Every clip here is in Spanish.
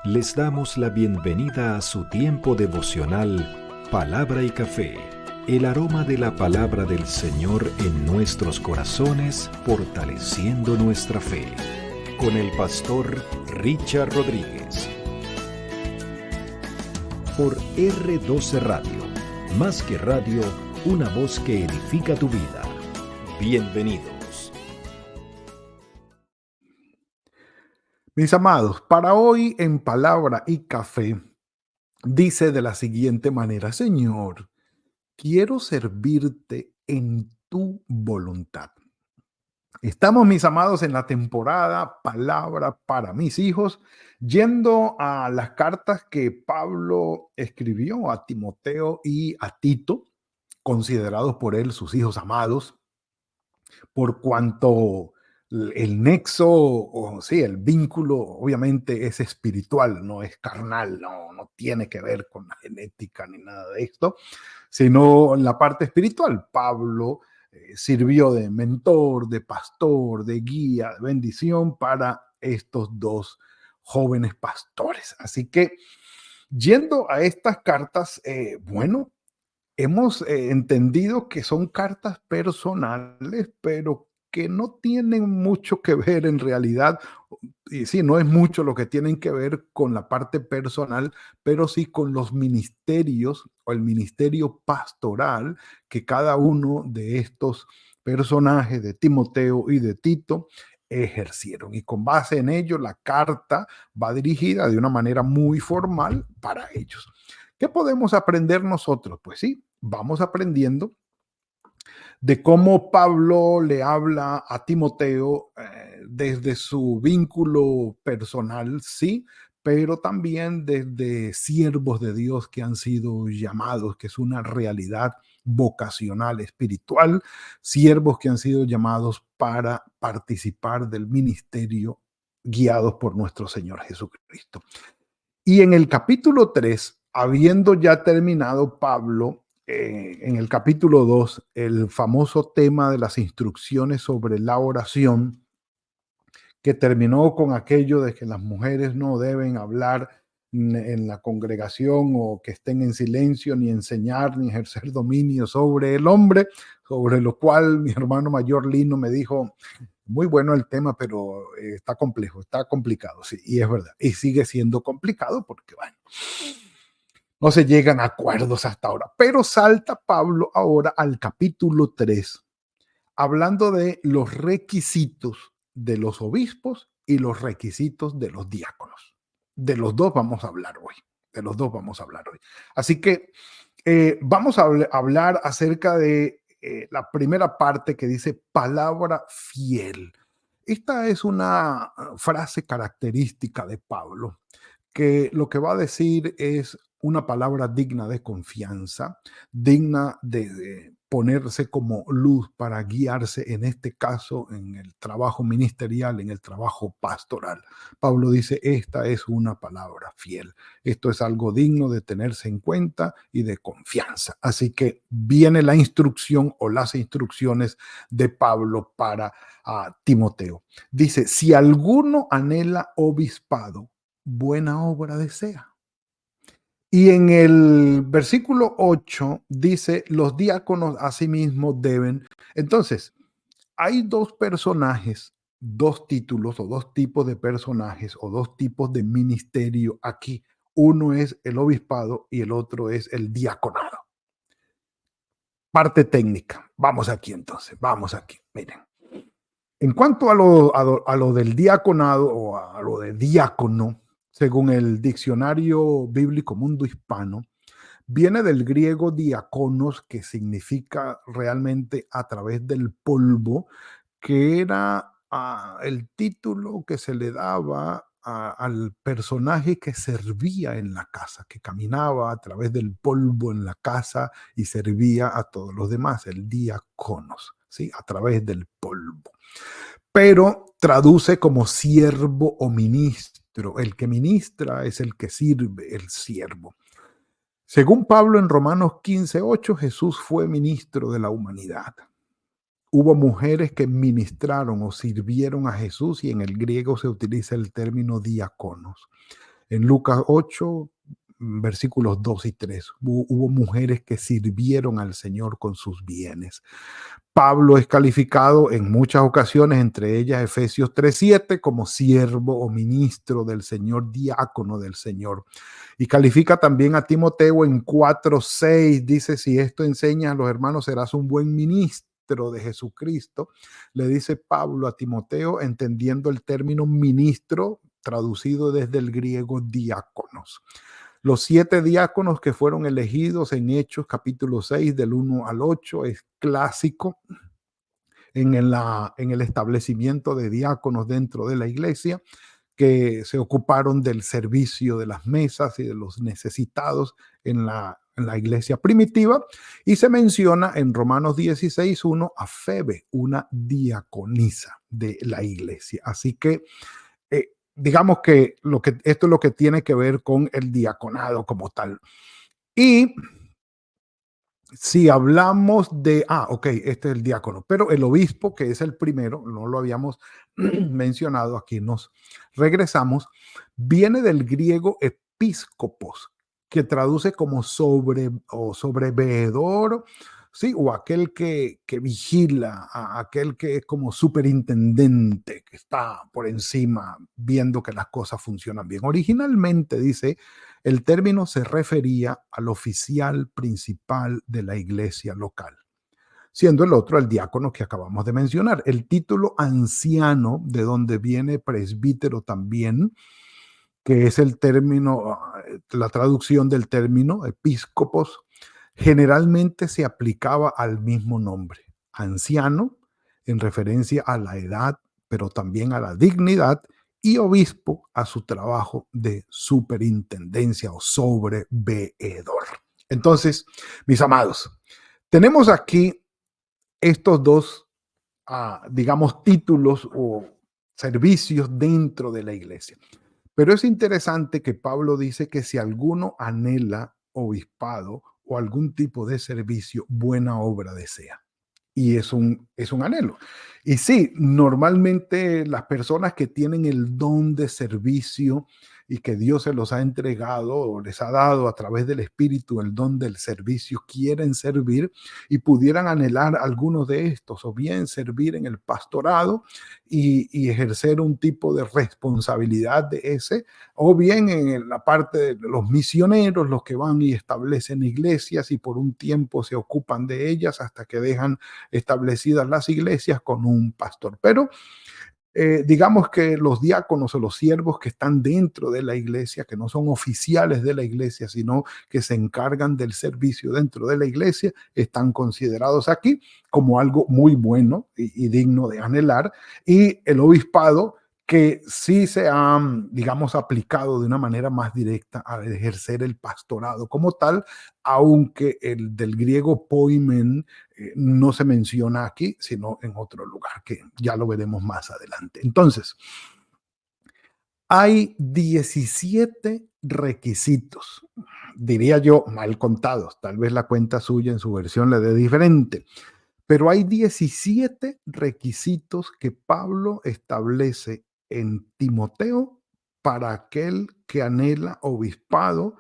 Les damos la bienvenida a su tiempo devocional Palabra y Café, el aroma de la palabra del Señor en nuestros corazones, fortaleciendo nuestra fe. Con el pastor Richard Rodríguez. Por R12 Radio, más que radio, una voz que edifica tu vida. Bienvenidos. Mis amados, para hoy en Palabra y Café, dice de la siguiente manera: Señor, quiero servirte en tu voluntad. Estamos, mis amados, en la temporada Palabra para mis hijos, yendo a las cartas que Pablo escribió a Timoteo y a Tito, considerados por él sus hijos amados, por cuanto el nexo, o sí, el vínculo obviamente es espiritual, no es carnal, no tiene que ver con la genética ni nada de esto, sino la parte espiritual. Pablo sirvió de mentor, de pastor, de guía, de bendición para estos dos jóvenes pastores. Así que, yendo a estas cartas, hemos entendido que son cartas personales, pero que no tienen mucho que ver en realidad, y sí, no es mucho lo que tienen que ver con la parte personal, pero sí con los ministerios o el ministerio pastoral que cada uno de estos personajes, de Timoteo y de Tito, ejercieron. Y con base en ello, la carta va dirigida de una manera muy formal para ellos. ¿Qué podemos aprender nosotros? Pues sí, vamos aprendiendo de cómo Pablo le habla a Timoteo desde su vínculo personal, sí, pero también desde siervos de Dios que han sido llamados, que es una realidad vocacional, espiritual, siervos que han sido llamados para participar del ministerio guiados por nuestro Señor Jesucristo. Y en el capítulo 3, habiendo ya terminado Pablo, en el capítulo 2, el famoso tema de las instrucciones sobre la oración, que terminó con aquello de que las mujeres no deben hablar en la congregación, o que estén en silencio, ni enseñar, ni ejercer dominio sobre el hombre, sobre lo cual mi hermano mayor Lino me dijo: muy bueno el tema, pero está complejo, está complicado, sí, y es verdad, y sigue siendo complicado porque, bueno, no se llegan a acuerdos hasta ahora. Pero salta Pablo ahora al capítulo 3, hablando de los requisitos de los obispos y los requisitos de los diáconos. De los dos vamos a hablar hoy, de los dos vamos a hablar hoy. Así que vamos a hablar acerca de la primera parte, que dice palabra fiel. Esta es una frase característica de Pablo, que lo que va a decir es una palabra digna de confianza, digna de ponerse como luz para guiarse, en este caso, en el trabajo ministerial, en el trabajo pastoral. Pablo dice: esta es una palabra fiel. Esto es algo digno de tenerse en cuenta y de confianza. Así que viene la instrucción o las instrucciones de Pablo para Timoteo. Dice: si alguno anhela obispado, buena obra desea. Y en el versículo 8 dice: los diáconos asimismo deben. Entonces, hay dos personajes, dos títulos, o dos tipos de personajes, o dos tipos de ministerio aquí. Uno es el obispado y el otro es el diaconado. Parte técnica. Vamos aquí entonces, vamos aquí. Miren. En cuanto a lo del diaconado, o a lo de diácono, según el diccionario bíblico Mundo Hispano, viene del griego diaconos, que significa realmente a través del polvo, que era el título que se le daba al personaje que servía en la casa, que caminaba a través del polvo en la casa y servía a todos los demás, el diáconos, ¿sí? A través del polvo. Pero traduce como siervo o ministro. El que ministra es el que sirve, el siervo. Según Pablo en Romanos 15:8, Jesús fue ministro de la humanidad. Hubo mujeres que ministraron o sirvieron a Jesús, y en el griego se utiliza el término diáconos. En Lucas 8, versículos 2 y 3, hubo mujeres que sirvieron al Señor con sus bienes. Pablo es calificado en muchas ocasiones, entre ellas Efesios 3:7, como siervo o ministro del Señor, diácono del Señor. Y califica también a Timoteo en 4:6, dice, si esto enseña a los hermanos, serás un buen ministro de Jesucristo. Le dice Pablo a Timoteo, entendiendo el término ministro, traducido desde el griego diáconos. Los 7 diáconos que fueron elegidos en Hechos capítulo 6 del 1 al 8 es clásico en el establecimiento de diáconos dentro de la iglesia, que se ocuparon del servicio de las mesas y de los necesitados en la iglesia primitiva. Y se menciona en Romanos 16:1 a Febe, una diaconisa de la iglesia. Así que digamos que esto es lo que tiene que ver con el diaconado como tal. Y si hablamos de, ok, este es el diácono, pero el obispo, que es el primero, no lo habíamos mencionado, aquí nos regresamos, viene del griego episcopos, que traduce como sobre o sobreveedor, sí, o aquel que vigila, aquel que es como superintendente, que está por encima viendo que las cosas funcionan bien. Originalmente, dice, el término se refería al oficial principal de la iglesia local, siendo el otro el diácono que acabamos de mencionar. El título anciano, de donde viene presbítero también, que es el término, la traducción del término episcopos, generalmente se aplicaba al mismo nombre, anciano, en referencia a la edad, pero también a la dignidad, y obispo a su trabajo de superintendencia o sobreveedor. Entonces, mis amados, tenemos aquí estos dos, digamos, títulos o servicios dentro de la iglesia. Pero es interesante que Pablo dice que si alguno anhela obispado o algún tipo de servicio, buena obra desea. Y es un anhelo. Y sí, normalmente las personas que tienen el don de servicio y que Dios se los ha entregado o les ha dado a través del Espíritu el don del servicio, quieren servir y pudieran anhelar algunos de estos, o bien servir en el pastorado y ejercer un tipo de responsabilidad de ese, o bien en la parte de los misioneros, los que van y establecen iglesias y por un tiempo se ocupan de ellas hasta que dejan establecidas las iglesias con un pastor. Pero digamos que los diáconos o los siervos que están dentro de la iglesia, que no son oficiales de la iglesia, sino que se encargan del servicio dentro de la iglesia, están considerados aquí como algo muy bueno y digno de anhelar. Y el obispado, que sí se ha, digamos, aplicado de una manera más directa a ejercer el pastorado como tal, aunque el del griego poimen no se menciona aquí, sino en otro lugar, que ya lo veremos más adelante. Entonces, hay 17 requisitos, diría yo, mal contados. Tal vez la cuenta suya en su versión le dé diferente, pero hay 17 requisitos que Pablo establece en Timoteo para aquel que anhela obispado,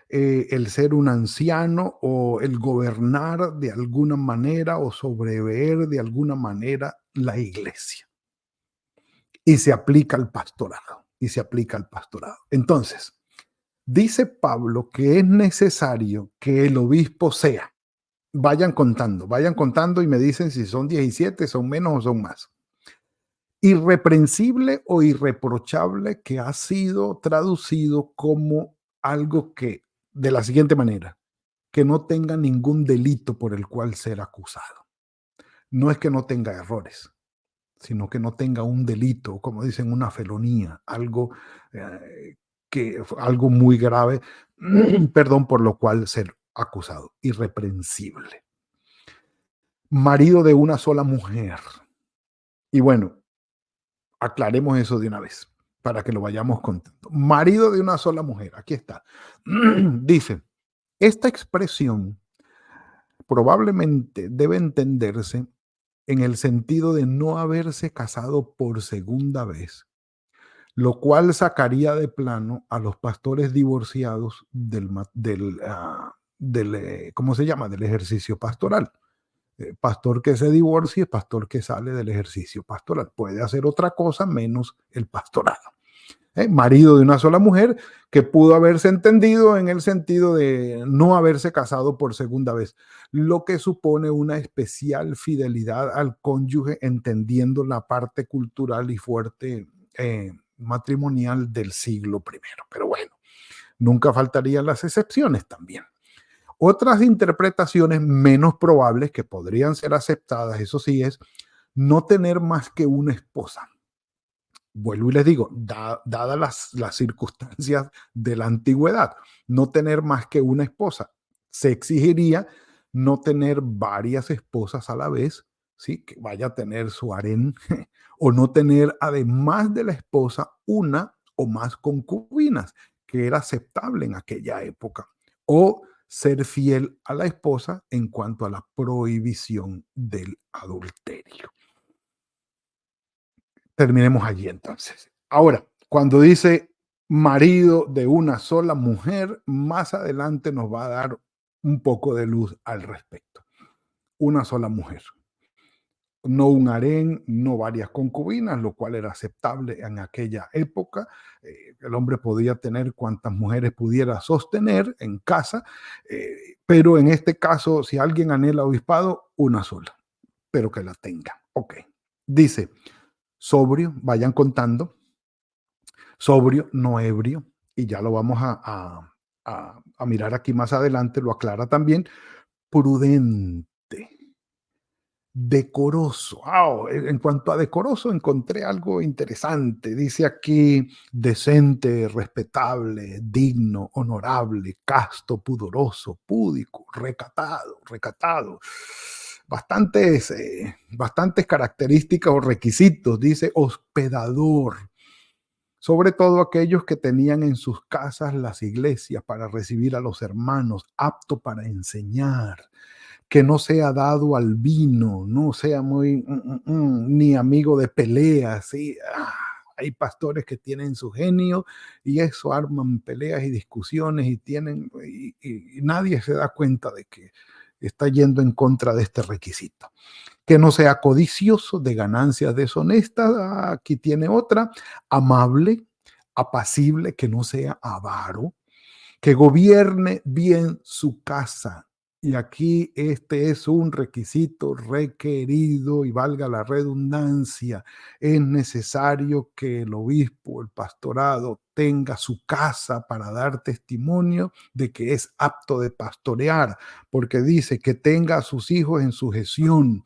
el ser un anciano o el gobernar de alguna manera o sobreveer de alguna manera la iglesia. Y se aplica al pastorado, y se aplica al pastorado. Entonces, dice Pablo que es necesario que el obispo sea, vayan contando y me dicen si son 17, son menos o son más. Irreprensible o irreprochable, que ha sido traducido como algo que, de la siguiente manera, que no tenga ningún delito por el cual ser acusado. No es que no tenga errores, sino que no tenga un delito, como dicen, una felonía, algo muy grave, perdón, por lo cual ser acusado. Irreprensible. Marido de una sola mujer. Y bueno, aclaremos eso de una vez para que lo vayamos contando. Marido de una sola mujer, aquí está. Dice, esta expresión probablemente debe entenderse en el sentido de no haberse casado por segunda vez, lo cual sacaría de plano a los pastores divorciados ¿cómo se llama? Del ejercicio pastoral. Pastor que se divorcie, pastor que sale del ejercicio pastoral. Puede hacer otra cosa menos el pastorado. Marido de una sola mujer que pudo haberse entendido en el sentido de no haberse casado por segunda vez, lo que supone una especial fidelidad al cónyuge, entendiendo la parte cultural y fuerte matrimonial del siglo primero. Pero bueno, nunca faltarían las excepciones también. Otras interpretaciones menos probables que podrían ser aceptadas, eso sí, es no tener más que una esposa. Vuelvo y les digo, dadas las circunstancias de la antigüedad, no tener más que una esposa. Se exigiría no tener varias esposas a la vez, ¿sí? Que vaya a tener su harén, o no tener, además de la esposa, una o más concubinas, que era aceptable en aquella época. O ser fiel a la esposa en cuanto a la prohibición del adulterio. Terminemos allí entonces. Ahora, cuando dice marido de una sola mujer, más adelante nos va a dar un poco de luz al respecto. Una sola mujer. No un harén, no varias concubinas, lo cual era aceptable en aquella época. El hombre podía tener cuantas mujeres pudiera sostener en casa, pero en este caso, si alguien anhela obispado, una sola, pero que la tenga. Ok. Dice, sobrio, vayan contando, sobrio, no ebrio, y ya lo vamos a mirar aquí más adelante, lo aclara también, prudente, decoroso. En cuanto a decoroso, encontré algo interesante. Dice aquí decente, respetable, digno, honorable, casto, pudoroso, púdico, recatado, recatado. Bastantes características o requisitos. Dice hospedador, sobre todo aquellos que tenían en sus casas las iglesias para recibir a los hermanos, apto para enseñar, que no sea dado al vino, no sea muy ni amigo de peleas, ¿sí? Hay pastores que tienen su genio y eso arman peleas y discusiones y nadie se da cuenta de que está yendo en contra de este requisito. Que no sea codicioso de ganancias deshonestas, aquí tiene otra, amable, apacible, que no sea avaro, que gobierne bien su casa. Y aquí este es un requisito requerido y valga la redundancia. Es necesario que el obispo, el pastorado, tenga su casa para dar testimonio de que es apto de pastorear, porque dice que tenga a sus hijos en sujeción.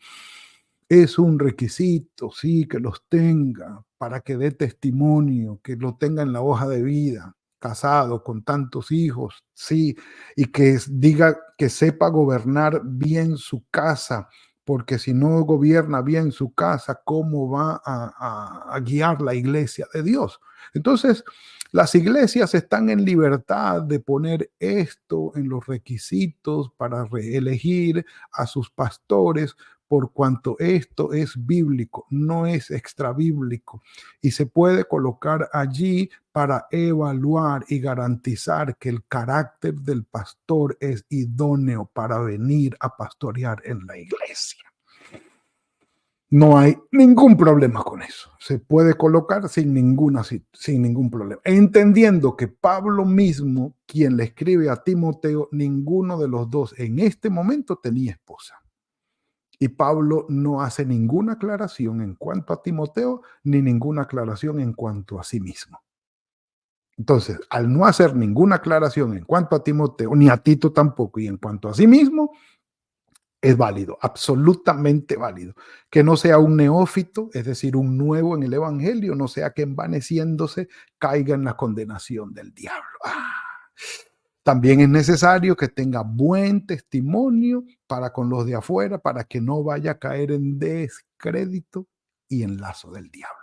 Es un requisito, sí, que los tenga para que dé testimonio, que lo tenga en la hoja de vida, casado con tantos hijos, sí, y que diga que sepa gobernar bien su casa, porque si no gobierna bien su casa, ¿cómo va a guiar la iglesia de Dios? Entonces, las iglesias están en libertad de poner esto en los requisitos para reelegir a sus pastores, por cuanto esto es bíblico, no es extrabíblico, y se puede colocar allí para evaluar y garantizar que el carácter del pastor es idóneo para venir a pastorear en la iglesia. No hay ningún problema con eso. Se puede colocar sin ningún problema. Entendiendo que Pablo mismo, quien le escribe a Timoteo, ninguno de los dos en este momento tenía esposa. Y Pablo no hace ninguna aclaración en cuanto a Timoteo, ni ninguna aclaración en cuanto a sí mismo. Entonces, al no hacer ninguna aclaración en cuanto a Timoteo, ni a Tito tampoco, y en cuanto a sí mismo, es válido, absolutamente válido. Que no sea un neófito, es decir, un nuevo en el evangelio, no sea que envaneciéndose caiga en la condenación del diablo. También es necesario que tenga buen testimonio para con los de afuera, para que no vaya a caer en descrédito y en lazo del diablo.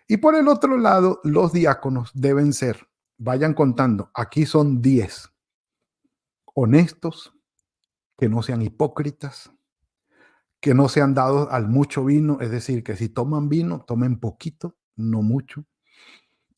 Y por el otro lado, los diáconos deben ser, vayan contando, aquí son 10, honestos, que no sean hipócritas, que no sean dados al mucho vino, es decir, que si toman vino, tomen poquito, no mucho,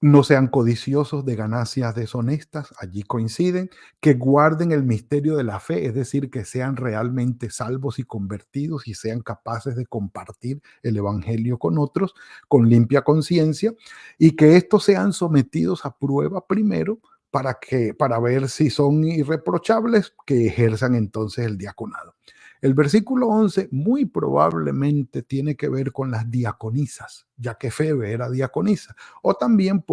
no sean codiciosos de ganancias deshonestas, allí coinciden, que guarden el misterio de la fe, es decir, que sean realmente salvos y convertidos y sean capaces de compartir el evangelio con otros con limpia conciencia, y que estos sean sometidos a prueba primero para ver si son irreprochables, que ejerzan entonces el diaconado. El versículo 11 muy probablemente tiene que ver con las diaconisas, ya que Febe era diaconisa, o también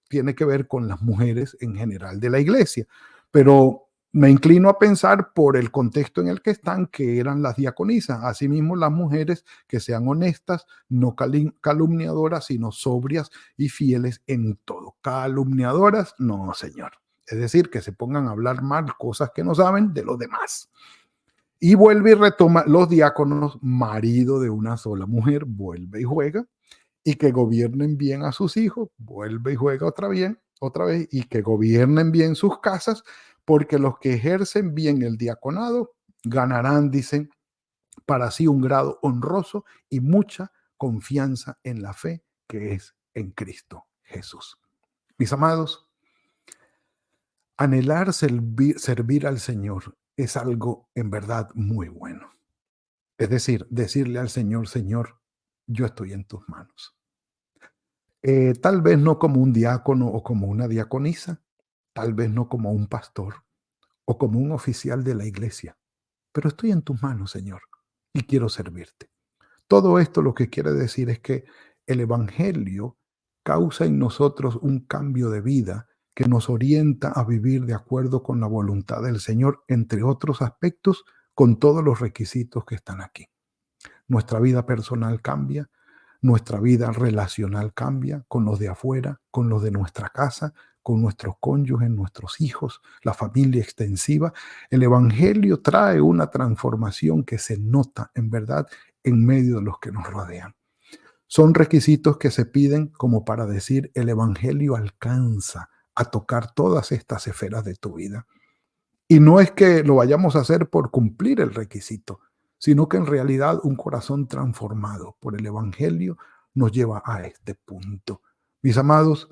tiene que ver con las mujeres en general de la iglesia, pero me inclino a pensar por el contexto en el que están, que eran las diaconisas. Asimismo, las mujeres que sean honestas, no calumniadoras, sino sobrias y fieles en todo. Calumniadoras, no, señor. Es decir, que se pongan a hablar mal cosas que no saben de los demás. Y vuelve y retoma los diáconos, marido de una sola mujer, vuelve y juega, y que gobiernen bien a sus hijos, vuelve y juega otra vez, y que gobiernen bien sus casas, porque los que ejercen bien el diaconado ganarán, dicen, para sí un grado honroso y mucha confianza en la fe que es en Cristo Jesús. Mis amados, anhelar servir al Señor es algo en verdad muy bueno. Es decir, decirle al Señor, Señor, yo estoy en tus manos. Tal vez no como un diácono o como una diaconisa, tal vez no como un pastor o como un oficial de la iglesia, pero estoy en tus manos, Señor, y quiero servirte. Todo esto lo que quiere decir es que el Evangelio causa en nosotros un cambio de vida que nos orienta a vivir de acuerdo con la voluntad del Señor, entre otros aspectos, con todos los requisitos que están aquí. Nuestra vida personal cambia, nuestra vida relacional cambia con los de afuera, con los de nuestra casa, con nuestros cónyuges, nuestros hijos, la familia extensiva. El Evangelio trae una transformación que se nota en verdad en medio de los que nos rodean. Son requisitos que se piden como para decir, el Evangelio alcanza a tocar todas estas esferas de tu vida. Y no es que lo vayamos a hacer por cumplir el requisito, sino que en realidad un corazón transformado por el Evangelio nos lleva a este punto. Mis amados,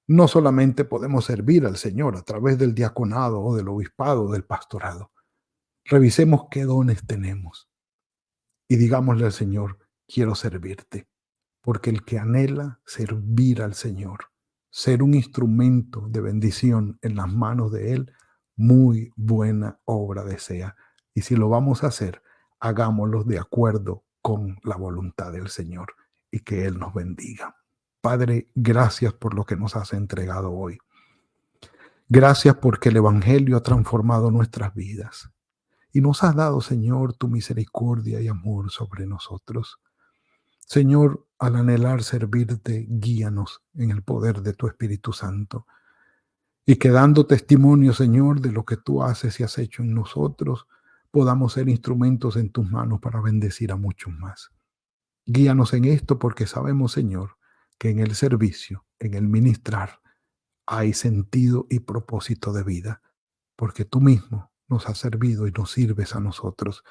no solamente podemos servir al Señor a través del diaconado o del obispado o del pastorado. Revisemos qué dones tenemos y digámosle al Señor, quiero servirte, porque el que anhela servir al Señor, ser un instrumento de bendición en las manos de Él, muy buena obra desea. Y si lo vamos a hacer, hagámoslo de acuerdo con la voluntad del Señor y que Él nos bendiga. Padre, gracias por lo que nos has entregado hoy. Gracias porque el Evangelio ha transformado nuestras vidas y nos has dado, Señor, tu misericordia y amor sobre nosotros. Señor, al anhelar servirte, guíanos en el poder de tu Espíritu Santo y que dando testimonio, Señor, de lo que tú haces y has hecho en nosotros, podamos ser instrumentos en tus manos para bendecir a muchos más. Guíanos en esto porque sabemos, Señor, que en el servicio, en el ministrar, hay sentido y propósito de vida, porque tú mismo nos has servido y nos sirves a nosotros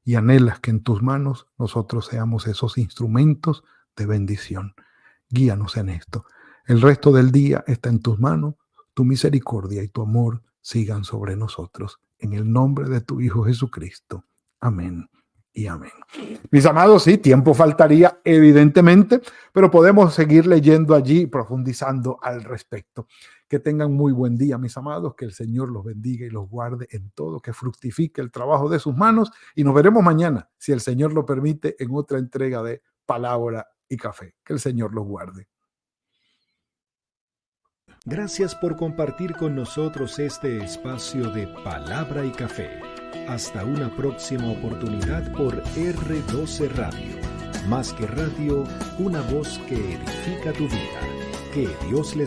y anhelas que en tus manos nosotros seamos esos instrumentos de bendición. Guíanos en esto. El resto del día está en tus manos. Tu misericordia y tu amor sigan sobre nosotros. En el nombre de tu Hijo Jesucristo. Amén y amén. Mis amados, sí, tiempo faltaría evidentemente, pero podemos seguir leyendo allí y profundizando al respecto. Que tengan muy buen día, mis amados, que el Señor los bendiga y los guarde en todo, que fructifique el trabajo de sus manos y nos veremos mañana, si el Señor lo permite, en otra entrega de Palabra y Café. Que el Señor los guarde. Gracias por compartir con nosotros este espacio de Palabra y Café. Hasta una próxima oportunidad por R12 Radio. Más que radio, una voz que edifica tu vida. Que Dios les bendiga.